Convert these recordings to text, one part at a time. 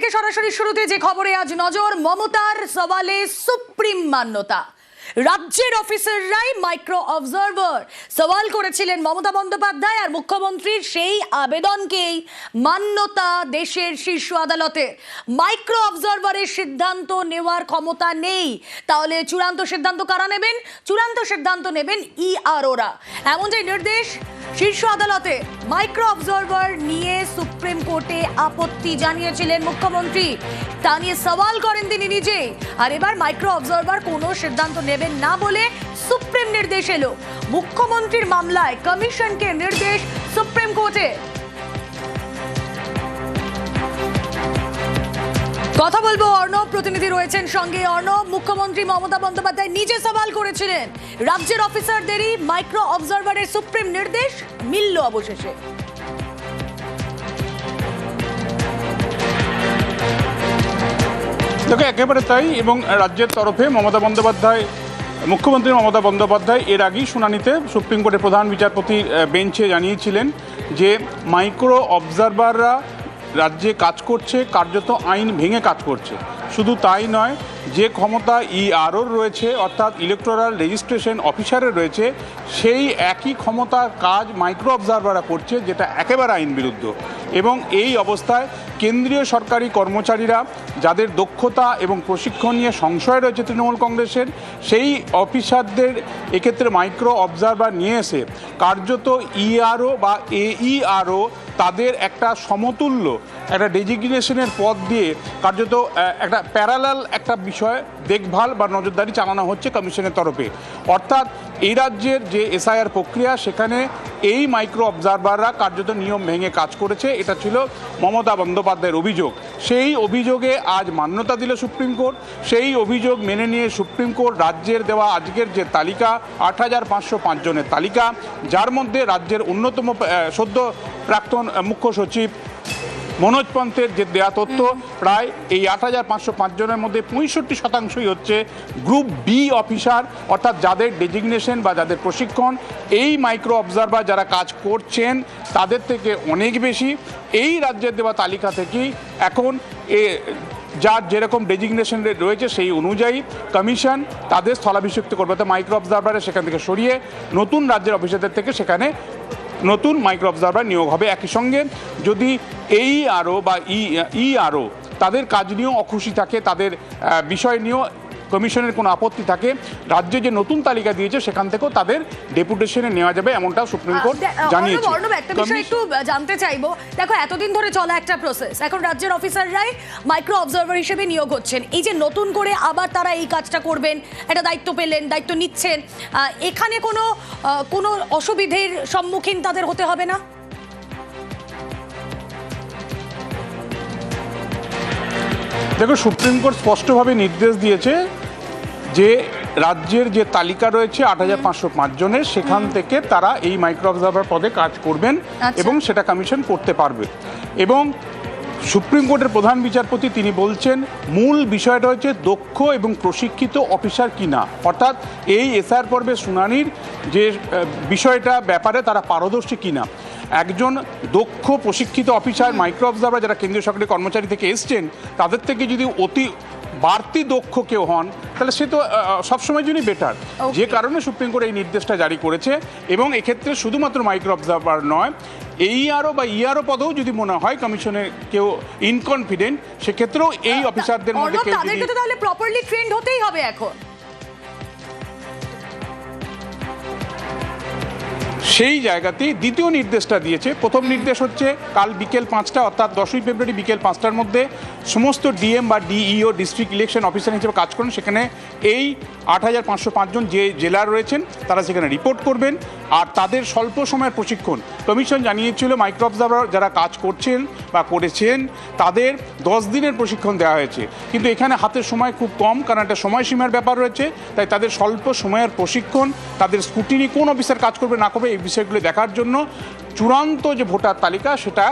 থেকে সরাসরি শুরুতে যে খবরে আজ নজর, মমতার সওয়ালে সুপ্রিম মান্যতা। রাজ্যের অফিসাররাই মাইক্রো অবজারভার সওয়াল করেছিলেন মমতা বন্দ্যোপাধ্যায়, আর মুখ্যমন্ত্রীর সেই আবেদনকেই মান্যতা দেশের শীর্ষ আদালতে। মাইক্রো অবজারভারের সিদ্ধান্ত নেওয়ার ক্ষমতা নেই, তাহলে চূড়ান্ত সিদ্ধান্ত কারা নেবেন? চূড়ান্ত সিদ্ধান্ত নেবেন ইআরওরা, এমন যে নির্দেশ শীর্ষ আদালতে। মাইক্রো অবজারভার নিয়ে সুপ্রিম কোর্টে আপত্তি জানিয়েছিলেন মুখ্যমন্ত্রী, তা নিয়ে সওয়াল করেন তিনি নিজেই। আর এবার মাইক্রো অবজারভার কোনো সিদ্ধান্ত নেবেন না বলে সুপ্রিম নির্দেশ এলো। মুখ্যমন্ত্রীর মামলায় কমিশনকে নির্দেশ সুপ্রিম কোর্টে। কথা বলবো, অর্ণব প্রতিনিধি রয়েছেন সঙ্গে। অর্ণব, মুখ্যমন্ত্রী মমতা বন্দ্যোপাধ্যায় নিজে সওয়াল করেছিলেন, রাজ্যের অফিসারদেরই মাইক্রো অবজারভারের সুপ্রিম নির্দেশ মিলল অবশেষে। দেখো, একেবারে তাই। এবং রাজ্যের তরফে মুখ্যমন্ত্রী মমতা বন্দ্যোপাধ্যায় এর আগেই শুনানিতে সুপ্রিম কোর্টের প্রধান বিচারপতি বেঞ্চে জানিয়েছিলেন যে মাইক্রো অবজারভাররা রাজ্যে কাজ করছে, কার্যত আইন ভেঙে কাজ করছে। শুধু তাই নয়, যে ক্ষমতা ইআরওর রয়েছে অর্থাৎ ইলেকটোরাল রেজিস্ট্রেশন অফিসারের রয়েছে, সেই একই ক্ষমতার কাজ মাইক্রো অবজারভাররা করছে, যেটা একেবারে আইন বিরুদ্ধ। এবং এই অবস্থায় কেন্দ্রীয় সরকারি কর্মচারীরা যাদের দক্ষতা এবং প্রশিক্ষণ নিয়ে সংশয় রয়েছে তৃণমূল কংগ্রেসের, সেই অফিসারদের এক্ষেত্রে মাইক্রো অবজারভার নিয়ে এসে কার্যত ইআরও বা এইআরও তাদের একটা সমতুল্য একটা ডেজিগনেশনের পদ দিয়ে কার্যত একটা প্যারালাল একটা বিষয় দেখভাল বা নজরদারি চালানো হচ্ছে কমিশনের তরফে। অর্থাৎ এই রাজ্যের যে এসআইআর প্রক্রিয়া, সেখানে এই মাইক্রো অবজারভাররা কার্যত নিয়ম ভেঙে কাজ করেছে, এটা ছিল মমতা বন্দ্যোপাধ্যায়ের অভিযোগ। সেই অভিযোগে আজ মান্যতা দিল সুপ্রিম কোর্ট। সেই অভিযোগ মেনে নিয়ে সুপ্রিম কোর্ট রাজ্যের দেওয়া আজকের যে তালিকা ৮৫০৫ জনের তালিকা, যার মধ্যে রাজ্যের অন্যতম সদ্য প্রাক্তন মুখ্য সচিব মনোজ পন্থের যে দেয়া তথ্য, প্রায় এই ৮৫০৫ জনের মধ্যে ৬৫% হচ্ছে গ্রুপ বি অফিসার, অর্থাৎ যাদের ডেজিগনেশন বা যাদের প্রশিক্ষণ এই মাইক্রো অবজারভার যারা কাজ করছেন তাদের থেকে অনেক বেশি। এই রাজ্যের দেওয়া তালিকা থেকেই এখন যার যেরকম ডেজিগনেশন রয়েছে সেই অনুযায়ী কমিশন তাদের স্থলাভিষিক্ত করবে। তো মাইক্রো অবজারভারে সেখান থেকে সরিয়ে নতুন রাজ্যের অফিসারদের থেকে সেখানে নতুন মাইক্রো অবজারভার নিয়োগ হবে। একই সঙ্গে যদি এইআরও বা ইআরও তাদের কাজ নিয়েও অখুশি থাকে, তাদের বিষয় নিয়েও কমিশনের কোনো আপত্তি থাকে, রাজ্যে যে নতুন তালিকা দিয়েছে সেখান থেকেও তাদের ডেপুটেশনে নেওয়া যাবে, এমনটা সুপ্রিম কোর্ট জানিয়েছে। একটা বিষয় একটু জানতে চাইবো, দেখো এতদিন ধরে চলা একটা প্রসেস, এখন রাজ্যের অফিসাররাই মাইক্রো অবজারভার হিসেবে নিয়োগ হচ্ছেন। এই যে নতুন করে আবার তারা এই কাজটা করবেন, একটা দায়িত্ব পেলেন, দায়িত্ব নিচ্ছেন, এখানে কোনো অসুবিধের সম্মুখীন তাদের হতে হবে না? দেখো, সুপ্রিম কোর্ট স্পষ্টভাবে নির্দেশ দিয়েছে যে রাজ্যের যে তালিকা রয়েছে ৮৫০৫ জনের, সেখান থেকে তারা এই মাইক্রো অবজারভার পদে কাজ করবেন এবং সেটা কমিশন করতে পারবে। এবং সুপ্রিম কোর্টের প্রধান বিচারপতি তিনি বলছেন মূল বিষয়টা হচ্ছে দক্ষ এবং প্রশিক্ষিত অফিসার কিনা, অর্থাৎ এই এসআইআর পর্বের শুনানির যে বিষয়টা ব্যাপারে তারা পারদর্শী কিনা। একজন দক্ষ প্রশিক্ষিত অফিসার মাইক্রো অবজারভার যারা কেন্দ্রীয় সরকারি কর্মচারী থেকে এসছেন, তাদের থেকে যদি অতি বাড়তি দক্ষ কেউ হন তাহলে সে তো সবসময়ের জন্যই বেটার। যে কারণে সুপ্রিম কোর্ট এই নির্দেশটা জারি করেছে। এবং এক্ষেত্রে শুধুমাত্র মাইক্রো অবজারভার নয়, এইআরও বা ইআরও পদেও যদি মনে হয় কমিশনের কেউ ইনকনফিডেন্ট, সেক্ষেত্রেও এই অফিসারদের মধ্যে কেউ তাদেরকে তো তাহলে প্রপারলি ট্রেন্ড হতেই হবে। এখন সেই জায়গাতেই দ্বিতীয় নির্দেশটা দিয়েছে। প্রথম নির্দেশ হচ্ছে কাল বিকেল ৫টা অর্থাৎ 10ই ফেব্রুয়ারি বিকেল ৫টার মধ্যে সমস্ত ডিএম বা ডিইও ডিস্ট্রিক্ট ইলেকশন অফিসার হিসেবে কাজ করেন, সেখানে এই ৮৫০৫ জন যে জেলার রয়েছেন তারা সেখানে রিপোর্ট করবেন। আর তাদের স্বল্প সময়ের প্রশিক্ষণ, কমিশন জানিয়েছিল মাইক্রো অবজারভার যারা কাজ করছেন বা করেছেন তাদের 10 দিনের প্রশিক্ষণ দেওয়া হয়েছে, কিন্তু এখানে হাতের সময় খুব কম, কারণ একটা সময়সীমার ব্যাপার রয়েছে। তাই তাদের স্বল্প সময়ের প্রশিক্ষণ, তাদের স্কুটিনি কোন অফিসার কাজ করবে না করবে এই বিষয়গুলো দেখার জন্য চূড়ান্ত যে ভোটার তালিকা সেটা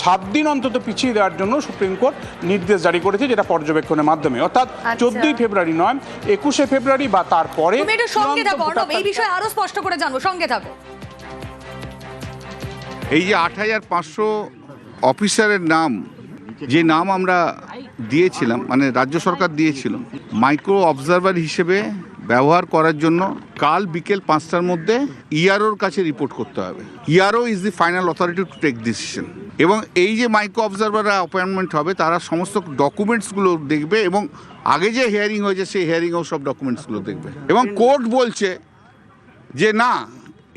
7 দিন অন্তত পিছিয়ে দেওয়ার জন্য সুপ্রিম কোর্ট নির্দেশ জারি করেছে, যেটা পর্যবেক্ষণের মাধ্যমে, অর্থাৎ 14ই ফেব্রুয়ারি নয় 21শে ফেব্রুয়ারি বা তারপরে। এই বিষয়ে আরো স্পষ্ট করে জানবো, সঙ্গে থাকো। এই যে ৮৫০০ অফিসারের নাম যে নাম আমরা দিয়েছিলাম, মানে রাজ্য সরকার দিয়েছিল মাইক্রো অবজারভার হিসেবে ব্যবহার করার জন্য, কাল বিকেল 5টার মধ্যে ইআরওর কাছে রিপোর্ট করতে হবে। ERO is the final authority to take decision. এবং এই যে মাইক্রো অবজারভাররা অ্যাপয়েন্টমেন্ট হবে, তারা সমস্ত ডকুমেন্টসগুলো দেখবে এবং আগে যে হিয়ারিং হয়েছে সেই হিয়ারিংয়েও সব ডকুমেন্টসগুলো দেখবে। এবং কোর্ট বলছে যে না,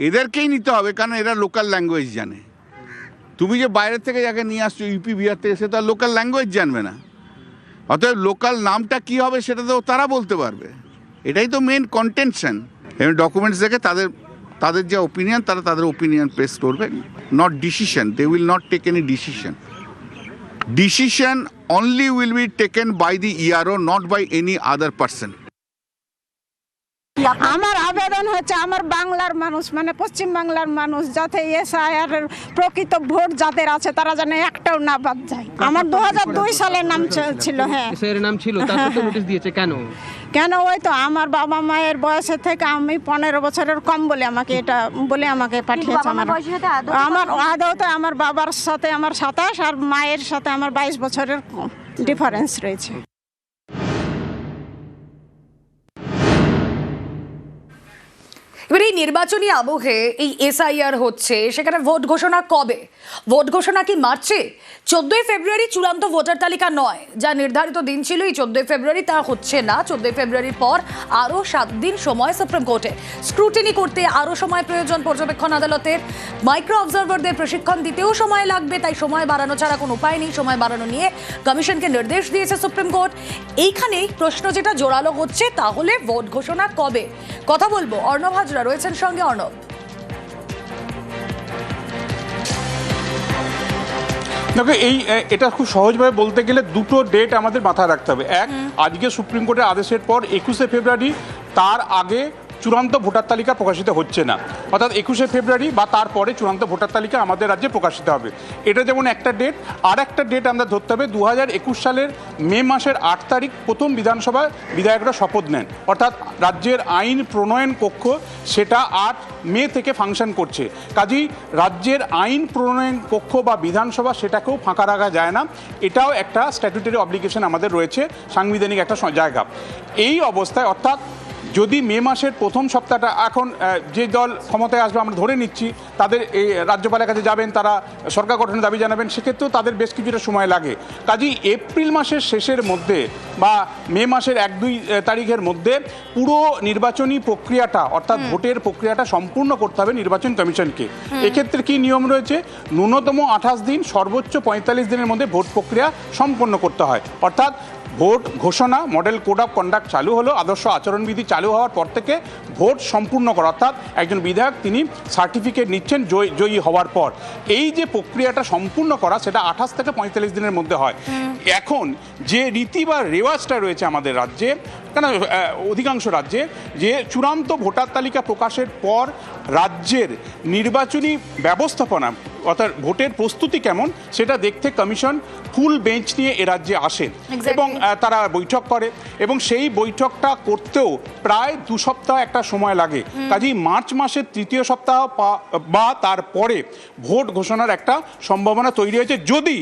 এদেরকেই নিতে হবে, কারণ এরা লোকাল ল্যাঙ্গুয়েজ জানে। তুমি যে বাইরের থেকে যাকে নিয়ে আসছো ইউপি বিহার থেকে, সে তার লোকাল ল্যাঙ্গুয়েজ জানবে না। অতএব লোকাল নামটা কি হবে সেটা তো তারা বলতে পারবে। এটাই তো মেন কন্টেনশন। এবং ডকুমেন্টস দেখে তাদের যে ওপিনিয়ন, তারা তাদের ওপিনিয়ন পেশ করবে, not decision. They will not take any decision. Decision only will be taken by the ERO, not by any other person. আমার আবেদন হচ্ছে আমার বাংলার মানুষ, মানে পশ্চিম বাংলার মানুষ, যাতে এসআইআর এর প্রকৃত ভোট যাদের আছে তারা যেন একটাও না বাদ যায়। আমার 2002 সালে নাম ছিল। হ্যাঁ, এর নাম ছিল, তারপর তো নোটিশ দিয়েছে। কেন? ওই তো আমার বাবা মায়ের বয়সের থেকে আমি 15 বছরের কম বলে আমাকে পাঠিয়েছে। আমার আদৌতে আমার বাবার সাথে আমার 27 আর মায়ের সাথে আমার 22 বছরের ডিফারেন্স রয়েছে। এবার এই নির্বাচনী আবহে এই এসআইআর হচ্ছে, সেখানে ভোট ঘোষণা কবে? ভোট ঘোষণা কি মার্চে? 14ই ফেব্রুয়ারি চূড়ান্ত ভোটার তালিকা নয়, যা নির্ধারিত দিন ছিল এই 14ই ফেব্রুয়ারি, তা হচ্ছে না। 14ই ফেব্রুয়ারির পর আরও 7 দিন সময় সুপ্রিম কোর্টে। স্ক্রুটিনি করতে আরও সময় প্রয়োজন পর্যবেক্ষণ আদালতের। মাইক্রো অবজারভারদের প্রশিক্ষণ দিতেও সময় লাগবে, তাই সময় বাড়ানো ছাড়া কোনো উপায় নেই। সময় বাড়ানো নিয়ে কমিশনকে নির্দেশ দিয়েছে সুপ্রিম কোর্ট। এইখানেই প্রশ্ন যেটা জোরালো হচ্ছে, তাহলে ভোট ঘোষণা কবে? কথা বলবো, অর্ণব হাজরা রয়েছেন সঙ্গে। অর্ণব, দেখো এটা খুব সহজভাবে বলতে গেলে দুটো ডেট আমাদের মাথায় রাখতে হবে। এক, আজকে সুপ্রিম কোর্টের আদেশের পর 21শে ফেব্রুয়ারি, তার আগে চূড়ান্ত ভোটার তালিকা প্রকাশিত হচ্ছে না। অর্থাৎ 21শে ফেব্রুয়ারি বা তারপরে চূড়ান্ত ভোটার তালিকা আমাদের রাজ্যে প্রকাশিত হবে। এটা যেমন একটা ডেট। আর একটা ডেট আমরা ধরতে হবে 2021 সালের মে মাসের 8 তারিখ প্রথম বিধানসভায় বিধায়করা শপথ নেন। অর্থাৎ রাজ্যের আইন প্রণয়ন কক্ষ সেটা 8 মে থেকে ফাংশন করছে। কাজেই রাজ্যের আইন প্রণয়ন কক্ষ বা বিধানসভা সেটাকেও ফাঁকা রাখা যায় না। এটাও একটা স্ট্যাটুটরি অব্লিগেশন আমাদের রয়েছে, সাংবিধানিক একটা জায়গা। এই অবস্থায় অর্থাৎ যদি মে মাসের প্রথম সপ্তাহটা, এখন যে দল ক্ষমতায় আসবে আমরা ধরে নিচ্ছি, তাদের এই রাজ্যপালের কাছে যাবেন, তারা সরকার গঠনের দাবি জানাবেন, সেক্ষেত্রেও তাদের বেশ কিছুটা সময় লাগে। কাজেই এপ্রিল মাসের শেষের মধ্যে বা মে মাসের 1-2 তারিখের মধ্যে পুরো নির্বাচনী প্রক্রিয়াটা, অর্থাৎ ভোটের প্রক্রিয়াটা সম্পূর্ণ করতে হবে নির্বাচন কমিশনকে। এক্ষেত্রে কি নিয়ম রয়েছে? ন্যূনতম 28 দিন, সর্বোচ্চ 45 দিনের মধ্যে ভোট প্রক্রিয়া সম্পন্ন করতে হয়। অর্থাৎ ভোট ঘোষণা, মডেল কোড অফ কন্ডাক্ট চালু হলো, আদর্শ আচরণবিধি চালু হওয়ার পর থেকে ভোট সম্পূর্ণ করা, অর্থাৎ একজন বিধায়ক তিনি সার্টিফিকেট নিচ্ছেন জয়ী হওয়ার পর। এই যে প্রক্রিয়াটা সম্পূর্ণ করা, সেটা 28 থেকে 45 দিনের মধ্যে হয়। এখন যে রীতি বা রেওয়াজটা রয়েছে আমাদের রাজ্যে, কেন অধিকাংশ রাজ্যে, যে চূড়ান্ত ভোটার তালিকা প্রকাশের পর রাজ্যের নির্বাচনী ব্যবস্থাপনা অর্থাৎ ভোটের প্রস্তুতি কেমন সেটা দেখতে কমিশন ফুল বেঞ্চ নিয়ে এ রাজ্যে আসে এবং তারা বৈঠক করে, এবং সেই বৈঠকটা করতেও প্রায় 2 সপ্তাহ একটা সময় লাগে। কাজেই মার্চ মাসের 3য় সপ্তাহ বা তারপরে ভোট ঘোষণার একটা সম্ভাবনা তৈরি হয়েছে, যদি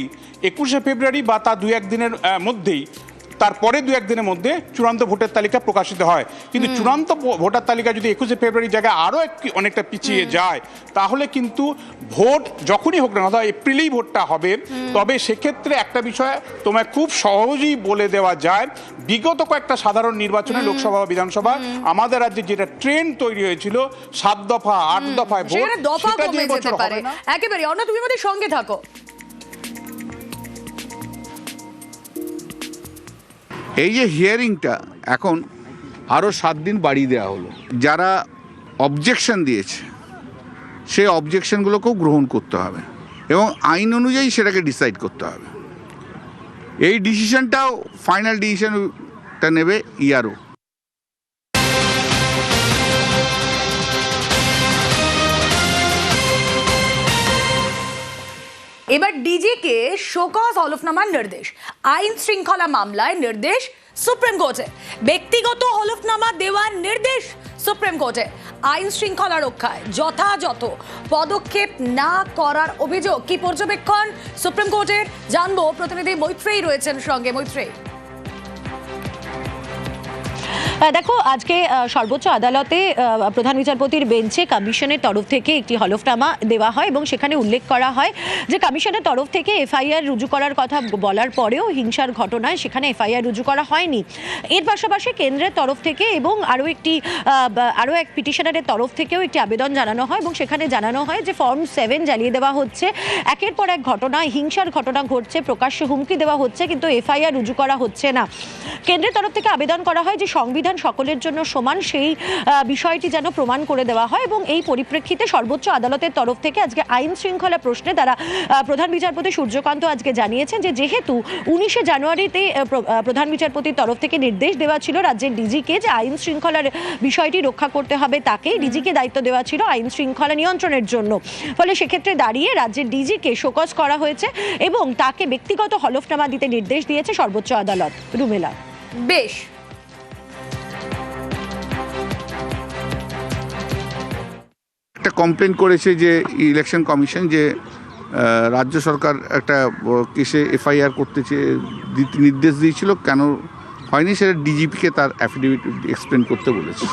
21শে ফেব্রুয়ারি বা তার 2-1 দিনের মধ্যেই, তারপরে 2-1 দিনের মধ্যে চূড়ান্ত ভোটার তালিকা প্রকাশিত হয়। কিন্তু চূড়ান্ত ভোটার তালিকা যদি 21শে ফেব্রুয়ারির জায়গায় আরও অনেকটা পিছিয়ে যায়, তাহলে কিন্তু ভোট যখনই হোক না, অর্থাৎ এপ্রিলেই ভোটটা হবে। তবে সেক্ষেত্রে একটা বিষয় তোমায় খুব সহজেই বলে দেওয়া যায়, বিগত কয়েকটা সাধারণ নির্বাচনে, লোকসভা বা বিধানসভা, আমাদের রাজ্যে যেটা ট্রেন্ড তৈরি হয়েছিল 7 দফা 8 দফায় ভোট, সেটা যে বছর হবে না। একেবারে অন্য, তুমি আমাদের সঙ্গে থাকো। এই যে হিয়ারিংটা এখন আরও 7 দিন বাড়িয়ে দেওয়া হলো। যারা অবজেকশন দিয়েছে সেই অবজেকশনগুলোকেও গ্রহণ করতে হবে এবং আইন অনুযায়ী সেটাকে ডিসাইড করতে হবে। এই ডিসিশনটাও ফাইনাল ডিসিশনটা নেবে ইআরও। এবার ডিজিকে শোকজ হলফনামার নির্দেশ, আইন শৃঙ্খলা মামলায় নির্দেশ সুপ্রিম কোর্টে, ব্যক্তিগত হলফনামা দেওয়ার নির্দেশ সুপ্রিম কোর্টে। আইন শৃঙ্খলা রক্ষায় যথাযথ পদক্ষেপ না করার অভিযোগ। কি পর্যবেক্ষণ সুপ্রিম কোর্টের জানবো, প্রতিনিধি মৈত্রেয়ী রয়েছেন সঙ্গে। মৈত্রেয়ী, দেখো, আজকে সর্বোচ্চ আদালতে প্রধান বিচারপতির বেঞ্চে কমিশনের তরফ থেকে একটি হলফনামা দেওয়া হয় এবং সেখানে উল্লেখ করা হয় যে কমিশনের তরফ থেকে এফআইআর রুজু করার কথা বলার পরেও হিংসার ঘটনায় সেখানে এফআইআর রুজু করা হয়নি। এর পাশাপাশি কেন্দ্রের তরফ থেকে এবং আরও এক পিটিশনারের তরফ থেকেও একটি আবেদন জানানো হয় এবং সেখানে জানানো হয় যে ফর্ম 7 জ্বালিয়ে দেওয়া হচ্ছে, একের পর এক ঘটনা, হিংসার ঘটনা ঘটছে, প্রকাশ্যে হুমকি দেওয়া হচ্ছে, কিন্তু এফআইআর রুজু করা হচ্ছে না। কেন্দ্রের তরফ থেকে আবেদন করা হয় যে সংবিধান সকলের জন্য সমান, সেই বিষয়টি যেন প্রমাণ করে দেওয়া হয় এবং এই পরিপ্রেক্ষিতে সর্বোচ্চ আদালতের তরফ থেকে আজকে আইন শৃঙ্খলা প্রশ্নে তারা প্রধান বিচারপতি সূর্যকান্ত আজকে জানিয়েছেন যে যেহেতু 19শে জানুয়ারিতে প্রধান বিচারপতির তরফ থেকে নির্দেশ দেওয়া ছিল রাজ্যের ডিজিকে যে আইন শৃঙ্খলার বিষয়টি রক্ষা করতে হবে, তাকেই ডিজিকে দায়িত্ব দেওয়া ছিল আইন শৃঙ্খলা নিয়ন্ত্রণের জন্য, ফলে সেক্ষেত্রে দাঁড়িয়ে রাজ্যের ডিজিকে শোকজ করা হয়েছে এবং তাকে ব্যক্তিগত হলফনামা দিতে নির্দেশ দিয়েছে সর্বোচ্চ আদালত। রুমেলা, বেশ, একটা কমপ্লেন করেছে যে ইলেকশন কমিশন যে রাজ্য সরকার একটা কেসে এফআইআর করতে নির্দেশ দিয়েছিল, কেন হয়নি সেটা ডিজিপিকে তার অ্যাফিডেভিট এক্সপ্লেন করতে বলেছে।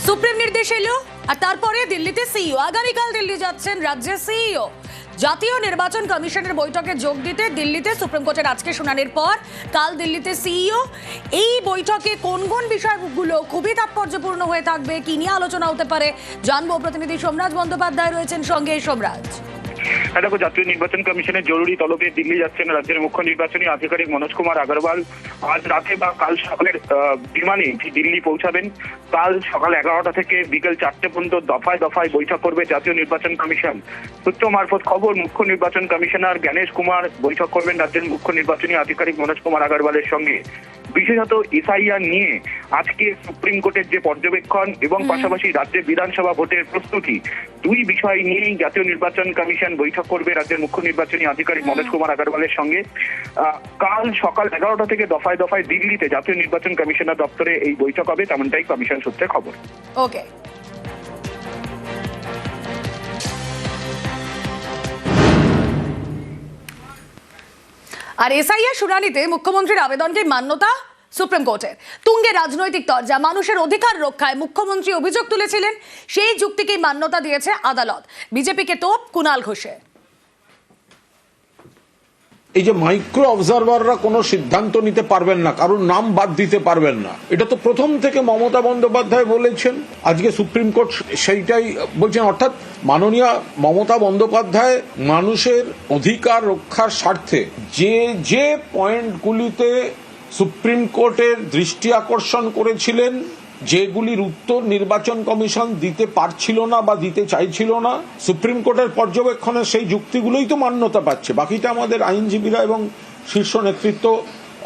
সুপ্রিম নির্দেশ এলো আর তারপরে দিল্লিতে সিইও, আগামীকাল দিল্লি যাচ্ছেন রাজ্যের সিইও। জাতীয় নির্বাচন কমিশনের বৈঠকে যোগ দিতে দিল্লিতে, সুপ্রিম কোর্টের আজকে শুনানির পর কাল দিল্লিতে সিইও। এই বৈঠকে কোন কোন বিষয়গুলো খুবই তাৎপর্যপূর্ণ হয়ে থাকবে, কি নিয়ে আলোচনা হতে পারে জানবো। প্রতিনিধি সোমরাজ বন্দ্যোপাধ্যায় রয়েছেন সঙ্গে। সোমরাজ, দেখো, জাতীয় নির্বাচন কমিশনের জরুরি তলবে দিল্লি যাচ্ছেন রাজ্যের মুখ্য নির্বাচনী আধিকারিক মনোজ কুমার আগরওয়াল। আজ রাতে বা কাল সকালের বিমানে দিল্লি পৌঁছাবেন। কাল সকাল 11টা থেকে বিকেল 4টে পর্যন্ত দফায় দফায় বৈঠক করবে জাতীয় নির্বাচন কমিশন। সূত্র মারফত খবর, মুখ্য নির্বাচন কমিশনার জ্ঞানেশ কুমার বৈঠক করবেন রাজ্যের মুখ্য নির্বাচনী আধিকারিক মনোজ কুমার আগরওয়ালের সঙ্গে। বিশেষত এসআইআর নিয়ে আজকে সুপ্রিম কোর্টের যে পর্যবেক্ষণ এবং পাশাপাশি রাজ্যের বিধানসভা ভোটের প্রস্তুতি, দুই বিষয় নিয়েই জাতীয় নির্বাচন কমিশন বৈঠক করবে রাজ্যের মুখ্য নির্বাচনী আধিকারিক মনোজ কুমার আগরওয়ালের সঙ্গে। কাল সকাল 11টা থেকে দফায় দফায় দিল্লিতে জাতীয় নির্বাচন কমিশনার দপ্তরে এই বৈঠক হবে, তেমনটাই কমিশন সূত্রে খবর। ওকে। আর এসআইআর শুনানিতে মুখ্যমন্ত্রীর আবেদনকে মান্যতা সুপ্রিম কোর্টের। তুঙ্গে রাজনৈতিক তরজা, মানুষের অধিকার রক্ষায় মুখ্যমন্ত্রী অভিযোগ তুলেছিলেন, সেই যুক্তিকেই মান্যতা দিয়েছে আদালত। বিজেপিকে তোপ কুণাল ঘোষের। এই যে মাইক্রো অবজারভাররা কোনো সিদ্ধান্ত নিতে পারবেন না, কারোর নাম বাদ দিতে পারবেন না, এটা তো প্রথম থেকে মমতা বন্দ্যোপাধ্যায় বলেছেন, আজকে সুপ্রিম কোর্ট সেইটাই বলছেন। অর্থাৎ মাননীয় মমতা বন্দ্যোপাধ্যায় মানুষের অধিকার রক্ষার স্বার্থে যে যে পয়েন্টগুলিতে সুপ্রিম কোর্টের দৃষ্টি আকর্ষণ করেছিলেন, যেগুলির উত্তর নির্বাচন কমিশন দিতে পারছিল না বা দিতে চাইছিল না, সুপ্রিম কোর্টের পর্যবেক্ষণে সেই যুক্তিগুলোই তো মান্যতা পাচ্ছে। বাকিটা আমাদের আইনজীবীরা এবং শীর্ষ নেতৃত্ব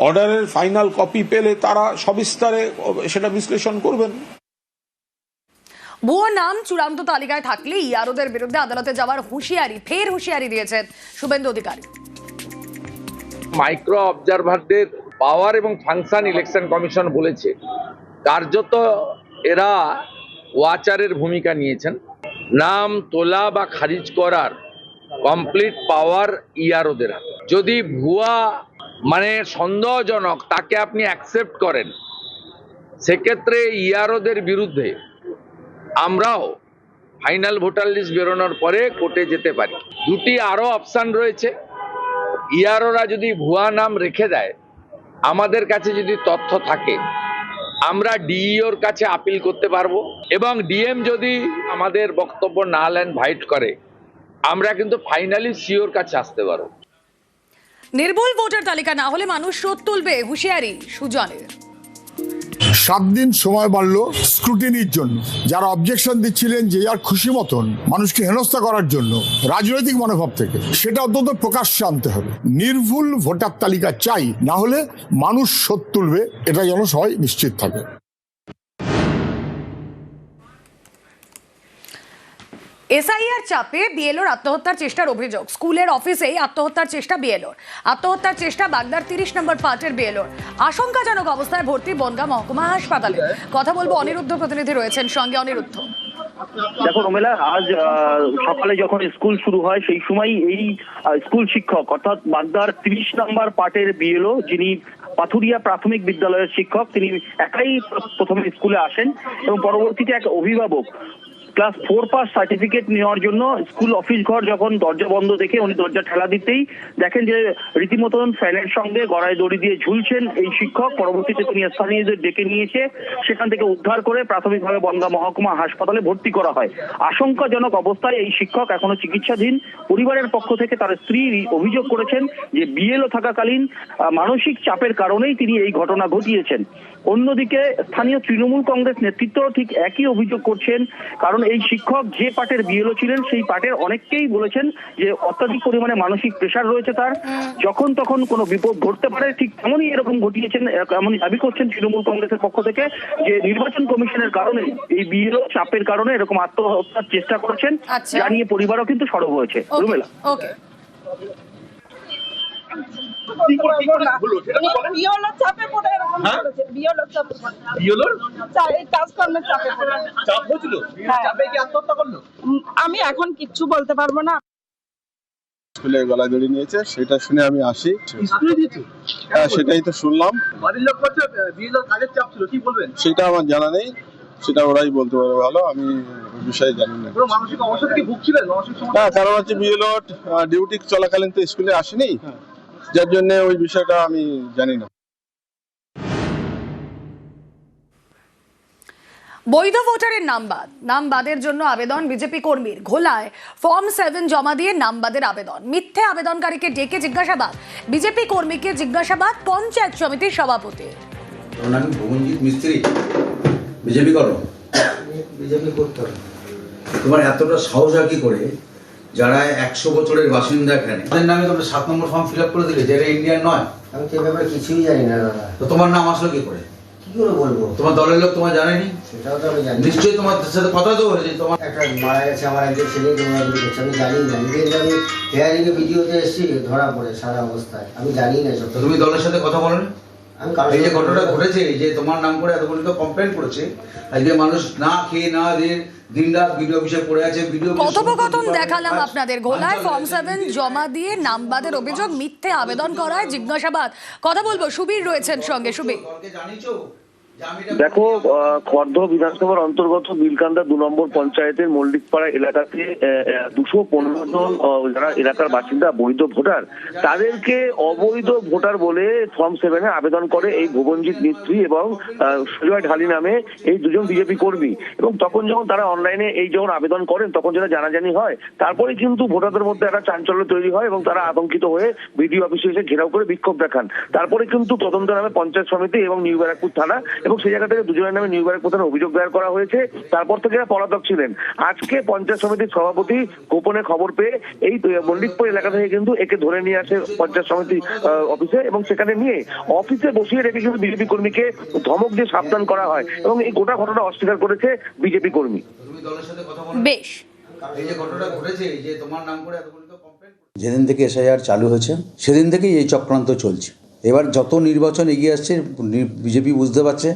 অর্ডারের ফাইনাল কপি পেলে তারা সবিস্তারে সেটা বিশ্লেষণ করবেন। ভুয়ো নাম চূড়ান্ত তালিকায় থাকলে ইয়ারোদের বিরুদ্ধে আদালতে যাওয়ার হুঁশিয়ারি, ফের হুঁশিয়ারি দিয়েছেন শুভেন্দু অধিকারী। মাইক্রো অবজারভারদের পাওয়ার এবং ফাংশন ইলেকশন কমিশন বলেছে কার্যত এরা ওয়াচারের ভূমিকা নিয়েছেন। নাম তোলা বা খারিজ করার কমপ্লিট পাওয়ার ইয়ারোদের। যদি ভুয়া মানে সন্দেহজনক তাকে আপনি অ্যাকসেপ্ট করেন, সেক্ষেত্রে ইয়ারোদের বিরুদ্ধে আমরাও ফাইনাল ভোটার লিস্ট বেরোনোর পরে কোর্টে যেতে পারি। দুটি আরো অপশন রয়েছে। ইয়ারোরা যদি ভুয়া নাম রেখে দেয়, আমাদের কাছে যদি তথ্য থাকে, আমরা ডিইওর কাছে আপিল করতে পারবো এবং ডিএম যদি আমাদের বক্তব্য না নেন, ভাইট করে, আমরা কিন্তু ফাইনালি সিওর কাছে আসতে পারবো। নির্ভুল ভোটার তালিকা না হলে মানুষ শোধ তুলবে, হুঁশিয়ারি সুজনের। 7 দিন সময় বাড়লো স্ক্রুটিনির জন্য। যারা অবজেকশন দিচ্ছিলেন যে যার খুশি মতন মানুষকে হেনস্থা করার জন্য রাজনৈতিক মনোভাব থেকে, সেটা অন্তত প্রকাশ্যে আনতে হবে। নির্ভুল ভোটার তালিকা চাই, না হলে মানুষ শোধ তুলবে, এটা যেন সবাই নিশ্চিত থাকে। এসআইআর চাপে বিএলওর আত্মহত্যার চেষ্টার অভিযোগ, স্কুলের অফিসেই আত্মহত্যার চেষ্টা বিএলওর। আত্মহত্যার চেষ্টা বাগদার 30 নম্বর পার্টের বিএলওর। আশঙ্কাজনক অবস্থায় ভর্তি বনগাঁ মহকুমা হাসপাতালে। কথা বলবো, অনিরুদ্ধ প্রতিনিধি রয়েছেন সঙ্গে। অনিরুদ্ধ, দেখো রোমেলা, আজ সকালে যখন স্কুল শুরু হয় সেই সময় এই স্কুল শিক্ষক অর্থাৎ বাগদার 30 নম্বর পার্টের বিএলও, যিনি পাথুরিয়া প্রাথমিক বিদ্যালয়ের শিক্ষক, তিনি একাই প্রথমে স্কুলে আসেন এবং পরবর্তীতে এক অভিভাবক ক্লাস 4 পাস সার্টিফিকেট নেওয়ার জন্য স্কুল অফিস ঘর যখন দরজা বন্ধ দেখে উনি দরজা ঠেলা দিতেই দেখেন যে রীতিমতন ফ্যানের সঙ্গে গলায় দড়ি দিয়ে ঝুলছেন এই শিক্ষক। পরবর্তীতে তিনি স্থানীয়দের ডেকে নিয়ে এসে সেখান থেকে উদ্ধার করে প্রাথমিকভাবে বনগাঁ মহকুমা হাসপাতালে ভর্তি করা হয়। আশঙ্কাজনক অবস্থায় এই শিক্ষক এখনো চিকিৎসাধীন। পরিবারের পক্ষ থেকে তার স্ত্রী অভিযোগ করেছেন যে বিএলও থাকাকালীন মানসিক চাপের কারণেই তিনি এই ঘটনা ঘটিয়েছেন। অন্যদিকে স্থানীয় তৃণমূল কংগ্রেস নেতৃত্ব ঠিক একই অভিযোগ করছেন, কারণ এই শিক্ষক যে পার্টের বিএলও ছিলেন সেই পার্টের অনেককেই বলেছেন যে অত্যাধিক পরিমাণে মানসিক প্রেশার রয়েছে তার, যখন তখন কোনো বিপদ ঘটতে পারে। ঠিক তেমনই এরকম ঘটিয়েছেন, এমনই দাবি করছেন তৃণমূল কংগ্রেসের পক্ষ থেকে যে নির্বাচন কমিশনের কারণে এই বিএলও চাপের কারণে এরকম আত্মহত্যার চেষ্টা করেছেন, যা নিয়ে পরিবারও কিন্তু সরব হয়েছে। রুমেলা, ওকে, আমি এখন কিচ্ছু বলতে পারবো না। স্কুলে গলায় দড়ি নিয়েছে, সেটা শুনে আমি আসি। হ্যাঁ, সেটাই তো শুনলাম। সেটা আমার জানা নেই, সেটা ওরাই বলতে পারে ভালো, আমি ওই বিষয়ে জানি না। হ্যাঁ, কারণ হচ্ছে বিএলও ডিউটি চলাকালীন তো স্কুলে আসেনি, যার জন্য ওই বিষয়টা আমি জানি না। বৈধ ভোটারের নাম বাদের জন্য আবেদন বিজেপি কর্মীর। ঘোলায় ফর্ম 7 জমা দিয়ে নাম বাদের আবেদন। মিথ্যে আবেদনকারীকে ডেকে জিজ্ঞাসাবাদ। বিজেপি কর্মীকে জিজ্ঞাসাবাদ পঞ্চায়েত সমিতির সভাপতি। আমি ভবনজিৎ মিস্ত্রি। বিজেপি করো? বিজেপি করতে হবে। তোমার এতটা সাহস আর কি করে, যারা 100 বছরের বাসিন্দা এখানে, তাদের নামে তোমরা 7 নম্বর ফর্ম ফিল আপ করে দিলে, যেটা ইন্ডিয়ান নয়? আমি তো ব্যাপারে কিছুই জানি না দাদা। তো তোমার নাম আসলো কি করে? কি করে বলবো? তোমার দলের লোক তোমার জানেনি? সেটাও তো আমি জানি। নিশ্চয়ই তোমার সাথে কথা তো হয়েছে। তোমার একটা মারা গেছে আমার একজন ছেলে, তোমার আমি জানি না। নিজে আমি হেয়ারিং এ ভিডিওতে এসেছি, ধরা পড়ে সারা অবস্থায়। আমি জানি না সব। তুমি দলের সাথে কথা বলোনি? আমি এই যে ঘটনাটা ঘটেছে, এই যে তোমার নাম করে এত পর্যন্ত কমপ্লেন করেছে, আজকে মানুষ না খেয়ে না দিয়ে দিন রাত ভিডিও অফিসে পড়ে আছে। ভিডিও কথোপকথন দেখালাম আপনাদের। ঘোলায় ফর্ম 7 জমা দিয়ে নাম বাদের অভিযোগ, মিথ্যে আবেদন করায় জিজ্ঞাসাবাদ। কথা বলবো, সুবীর রয়েছেন সঙ্গে। সুবীর, দেখো, খর্দ বিধানসভার অন্তর্গত বিলকান্দা 2 নম্বর পঞ্চায়েতের মল্লিকপাড়া এলাকাতে 215 জন যারা এলাকার বাসিন্দা বৈধ ভোটার, তাদেরকে অবৈধ ভোটার বলে ফর্ম 7 আবেদন করে এই ভুবনজিৎ মিস্ত্রি এবং সুজয় ঢালি নামে এই দুজন বিজেপি কর্মী। এবং তখন যখন তারা অনলাইনে এই যখন আবেদন করেন, তখন যেটা জানাজানি হয়, তারপরে কিন্তু ভোটারদের মধ্যে একটা চাঞ্চল্য তৈরি হয় এবং তারা আতঙ্কিত হয়ে বিডিও অফিসে এসে ঘেরাও করে বিক্ষোভ দেখান। তারপরে কিন্তু তদন্ত নামে পঞ্চায়েত সমিতি এবং নিউ ব্যারাকপুর থানা এবং সেই জায়গা থেকে দুজনের নামে নিউ ব্যারাকপুর থানায় অভিযোগ দায়ের করা হয়েছে। তারপর থেকে এরা পলাতক ছিলেন। আজকে পঞ্চায়েত সমিতির সভাপতি গোপনে খবর পেয়ে এই মল্লিকপুর এলাকা থেকে কিন্তু একে ধরে নিয়ে আসে পঞ্চায়েত সমিতি অফিসে এবং সেখানে নিয়ে অফিসে বসিয়ে রেখে কিন্তু বিজেপি কর্মীকে ধমক দিয়ে সাবধান করা হয় এবং এই গোটা ঘটনা অস্বীকার করেছে বিজেপি কর্মী। বেশ, এই যে ঘটনাটা ঘটেছে, এই যে তোমার নাম করে এত পর্যন্ত কমপ্লেন, যেদিন থেকে এসআইআর চালু হয়েছে সেদিন থেকেই এই চক্রান্ত চলছে। এবার যত নির্বাচন এগিয়ে আসছে, বিজেপি বুঝতে পারছে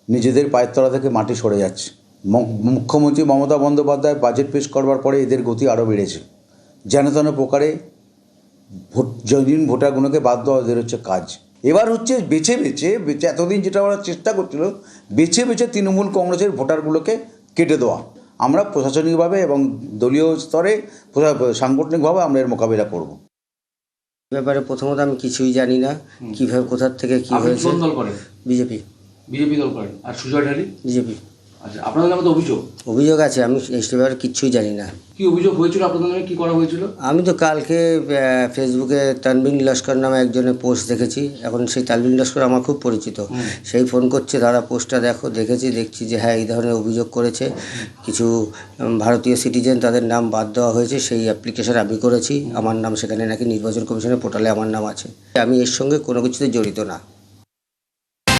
নিজেদের পায়ের তলা থেকে মাটি সরে যাচ্ছে। মুখ্যমন্ত্রী মমতা বন্দ্যোপাধ্যায় বাজেট পেশ করবার পরে এদের গতি আরও বেড়েছে। যেন তেন প্রকারে জৈন ভোটারগুলোকে বাদ দেওয়া এদের হচ্ছে কাজ। এবার হচ্ছে বেছে বেছে এতদিন যেটা ওরা চেষ্টা করছিল, বেছে বেছে তৃণমূল কংগ্রেসের ভোটারগুলোকে কেটে দেওয়া। আমরা প্রশাসনিকভাবে এবং দলীয় স্তরে সাংগঠনিকভাবে আমরা এর মোকাবিলা করব। ব্যাপারে প্রথমত আমি কিছুই জানি না, কিভাবে কোথার থেকে কি হয়েছে। বিজেপি দল করেন। আর সুজয় ঢালি? বিজেপি। আচ্ছা, আপনাদের নামে তো অভিযোগ আছে, আমি এই ব্যাপারে কিচ্ছুই জানি না। কি অভিযোগ হয়েছিল আপনাদের নামে, কি করা হয়েছিল? আমি তো কালকে ফেসবুকে তানবিন লস্কর নামে একজনের পোস্ট দেখেছি। এখন সেই তানবিন লস্কর আমার খুব পরিচিত। সেই ফোন করছে, দাদা পোস্টটা দেখছি যে হ্যাঁ এই ধরনের অভিযোগ করেছে। কিছু ভারতীয় সিটিজেন, তাদের নাম বাদ দেওয়া হয়েছে। সেই অ্যাপ্লিকেশন আমি করেছি, আমার নাম সেখানে নাকি নির্বাচন কমিশনের পোর্টালে আমার নাম আছে। আমি এর সঙ্গে কোনো কিছুতে জড়িত না।